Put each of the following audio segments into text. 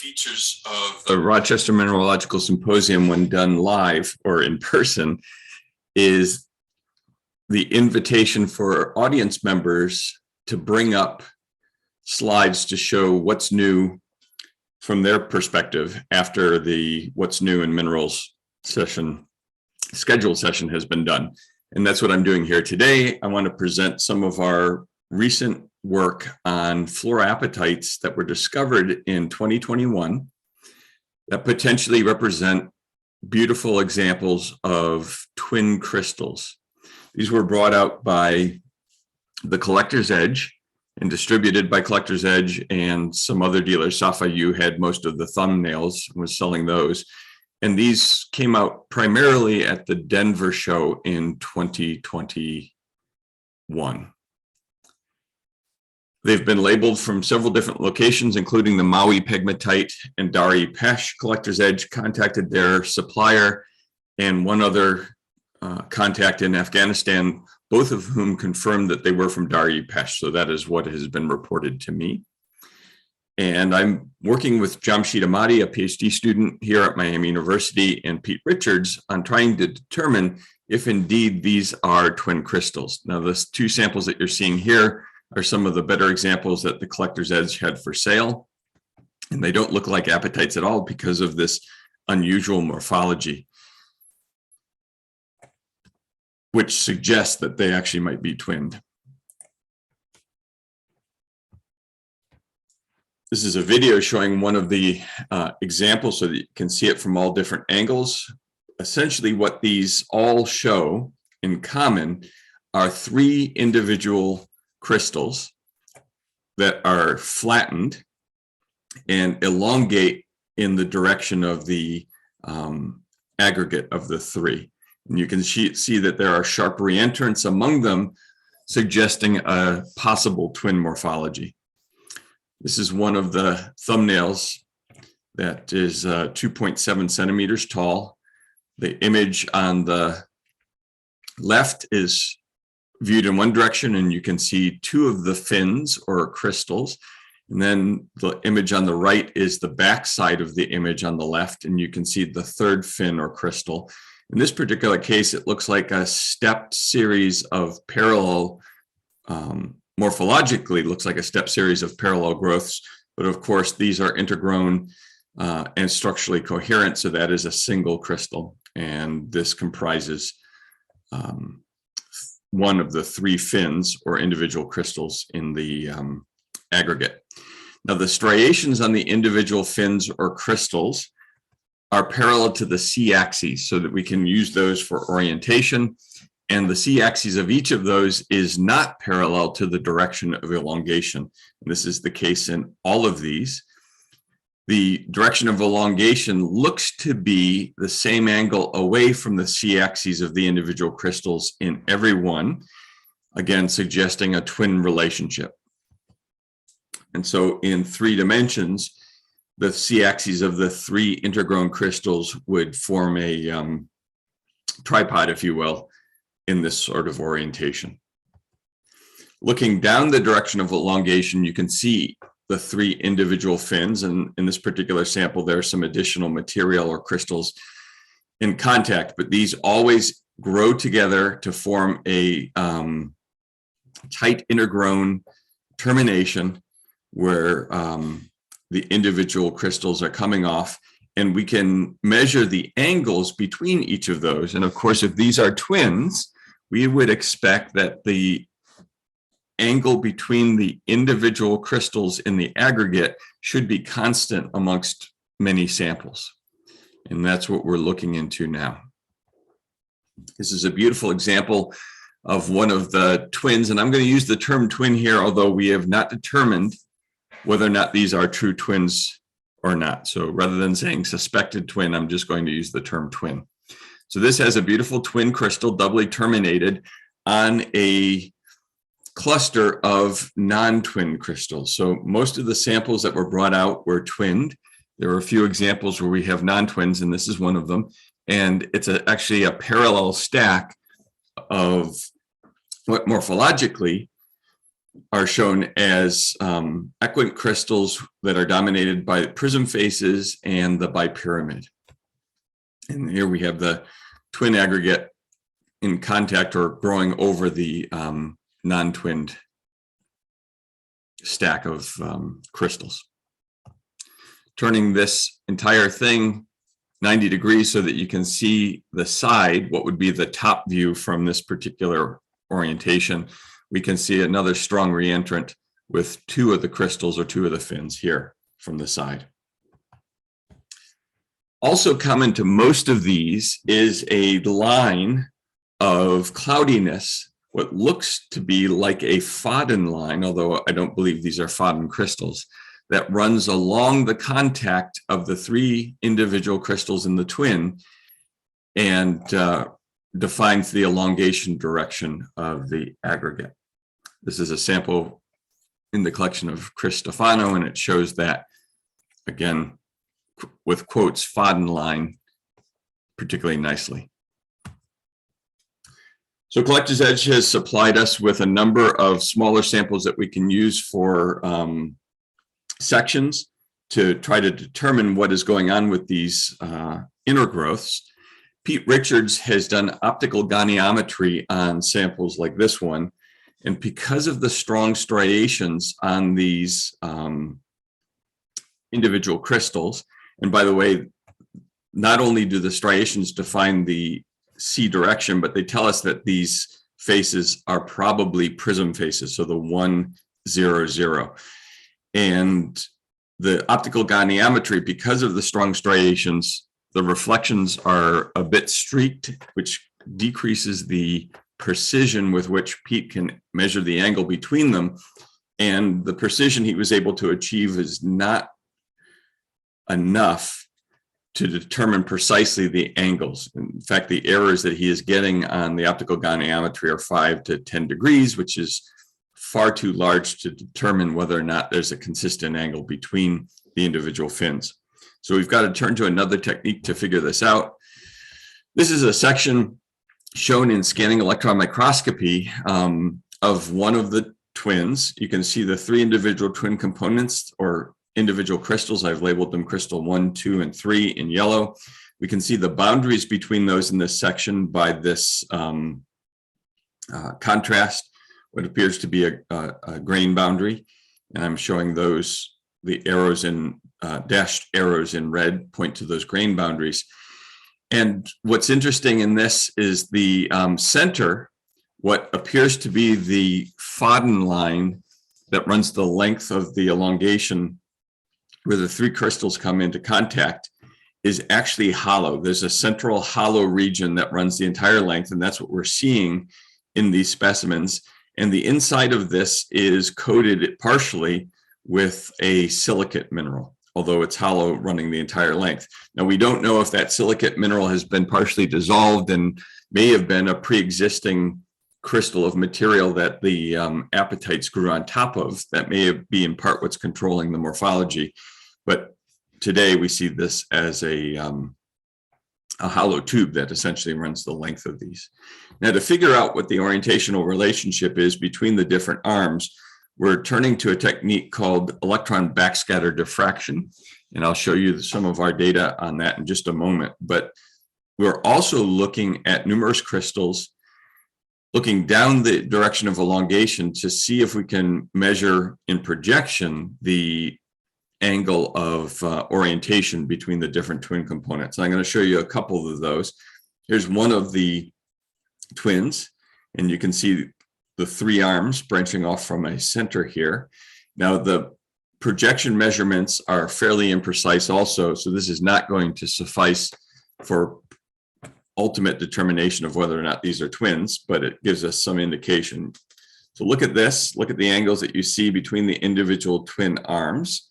features of the Rochester Mineralogical Symposium when done live or in person is the invitation for audience members to bring up slides to show what's new from their perspective after the What's New in Minerals scheduled session has been done. And that's what I'm doing here today. I want to present some of our recent work on fluorapatites that were discovered in 2021 that potentially represent beautiful examples of twin crystals. These were brought out by the Collector's Edge and distributed by Collector's Edge and some other dealers. Safa-U had most of the thumbnails and was selling those. And these came out primarily at the Denver show in 2021. They've been labeled from several different locations, including the Maui pegmatite and Dari Pesh. Collector's Edge contacted their supplier and one other contact in Afghanistan, both of whom confirmed that they were from Dari Pesh. So that is what has been reported to me. And I'm working with Jamshid Ahmadi, a PhD student here at Miami University, and Pete Richards on trying to determine if indeed these are twin crystals. Now, the two samples that you're seeing here are some of the better examples that the Collector's Edge had for sale. And they don't look like apatites at all because of this unusual morphology, which suggests that they actually might be twinned. This is a video showing one of the examples so that you can see it from all different angles. Essentially, what these all show in common are three individual crystals that are flattened and elongate in the direction of the aggregate of the three. And you can see that there are sharp reentrants among them, suggesting a possible twin morphology. This is one of the thumbnails that is 2.7 centimeters tall. The image on the left is viewed in one direction, and you can see two of the fins or crystals. And then the image on the right is the back side of the image on the left, and you can see the third fin or crystal. In this particular case, it looks like a stepped series of parallel, morphologically looks like a step series of parallel growths. But of course, these are intergrown and structurally coherent, so that is a single crystal. And this comprises one of the three fins or individual crystals in the aggregate. Now, the striations on the individual fins or crystals are parallel to the C-axes so that we can use those for orientation. And the C-axis of each of those is not parallel to the direction of elongation. And this is the case in all of these. The direction of elongation looks to be the same angle away from the C-axis of the individual crystals in every one, again, suggesting a twin relationship. And so in 3 dimensions, the C-axis of the three intergrown crystals would form a tripod, if you will, in this sort of orientation. Looking down the direction of elongation, you can see the three individual fins, and in this particular sample, there's some additional material or crystals in contact, but these always grow together to form a tight intergrown termination where the individual crystals are coming off, and we can measure the angles between each of those. And of course, if these are twins, we would expect that the angle between the individual crystals in the aggregate should be constant amongst many samples. And that's what we're looking into now. This is a beautiful example of one of the twins, and I'm going to use the term twin here, although we have not determined whether or not these are true twins or not. So rather than saying suspected twin, I'm just going to use the term twin. So this has a beautiful twin crystal doubly terminated on a cluster of non-twin crystals. So most of the samples that were brought out were twinned. There are a few examples where we have non-twins, and this is one of them. And it's actually a parallel stack of what morphologically are shown as equant crystals that are dominated by prism faces and the bipyramid. And here we have the twin aggregate in contact or growing over the non-twinned stack of crystals. Turning this entire thing 90 degrees so that you can see the side, what would be the top view from this particular orientation, we can see another strong reentrant with two of the crystals or two of the fins here from the side. Also common to most of these is a line of cloudiness, what looks to be like a Fadden line, although I don't believe these are Fadden crystals, that runs along the contact of the three individual crystals in the twin and defines the elongation direction of the aggregate. This is a sample in the collection of Chris Stefano, and it shows that, again, with quotes, Fadden line particularly nicely. So Collector's Edge has supplied us with a number of smaller samples that we can use for sections to try to determine what is going on with these inner growths. Pete Richards has done optical goniometry on samples like this one. And because of the strong striations on these individual crystals, and by the way, not only do the striations define the C direction, but they tell us that these faces are probably prism faces, so the 1, 0, 0. And the optical goniometry, because of the strong striations, the reflections are a bit streaked, which decreases the precision with which Pete can measure the angle between them. And the precision he was able to achieve is not enough to determine precisely the angles. In fact, the errors that he is getting on the optical goniometry are 5 to 10 degrees, which is far too large to determine whether or not there's a consistent angle between the individual fins. So we've got to turn to another technique to figure this out. This is a section shown in scanning electron microscopy of one of the twins. You can see the three individual twin components or individual crystals. I've labeled them crystal 1, 2, and 3 in yellow. We can see the boundaries between those in this section by this contrast, what appears to be a grain boundary. And I'm showing those, the arrows in dashed arrows in red point to those grain boundaries. And what's interesting in this is the center, what appears to be the Fadden line that runs the length of the elongation where the three crystals come into contact, is actually hollow. There's a central hollow region that runs the entire length, and that's what we're seeing in these specimens. And the inside of this is coated partially with a silicate mineral, although it's hollow running the entire length. Now, we don't know if that silicate mineral has been partially dissolved and may have been a pre-existing crystal of material that the apatites grew on top of. That may be in part what's controlling the morphology. But today we see this as a hollow tube that essentially runs the length of these. Now, to figure out what the orientational relationship is between the different arms, we're turning to a technique called electron backscatter diffraction. And I'll show you some of our data on that in just a moment. But we're also looking at numerous crystals, looking down the direction of elongation to see if we can measure in projection the angle of orientation between the different twin components. I'm going to show you a couple of those. Here's one of the twins, and you can see the three arms branching off from a center here. Now, the projection measurements are fairly imprecise also, so this is not going to suffice for ultimate determination of whether or not these are twins, but it gives us some indication. So look at this, look at the angles that you see between the individual twin arms.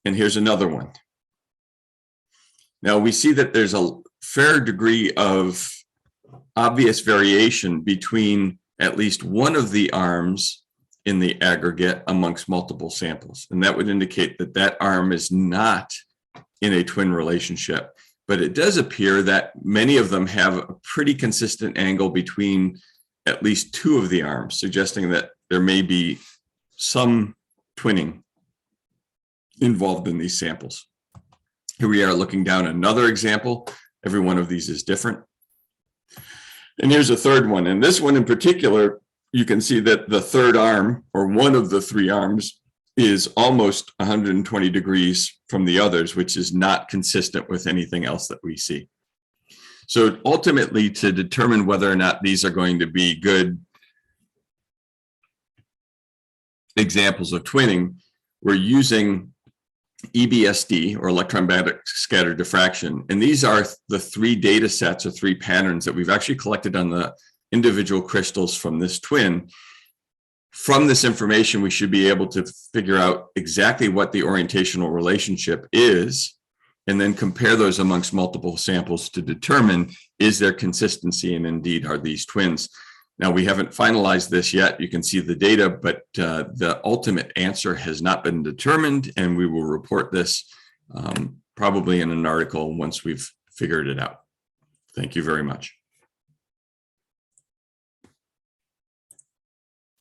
And here's another one. Now we see that there's a fair degree of obvious variation between at least one of the arms in the aggregate amongst multiple samples. And that would indicate that that arm is not in a twin relationship. But it does appear that many of them have a pretty consistent angle between at least two of the arms, suggesting that there may be some twinning involved in these samples. Here we are looking down another example. Every one of these is different. And here's a third one. And this one in particular, you can see that the third arm, or one of the three arms, is almost 120 degrees from the others, which is not consistent with anything else that we see. So ultimately, to determine whether or not these are going to be good examples of twinning, we're using EBSD, or electron magnetic scatter diffraction. And these are the three data sets or three patterns that we've actually collected on the individual crystals from this twin. From this information, we should be able to figure out exactly what the orientational relationship is, and then compare those amongst multiple samples to determine, is there consistency, and indeed are these twins. Now, we haven't finalized this yet. You can see the data, but the ultimate answer has not been determined, and we will report this probably in an article once we've figured it out. Thank you very much.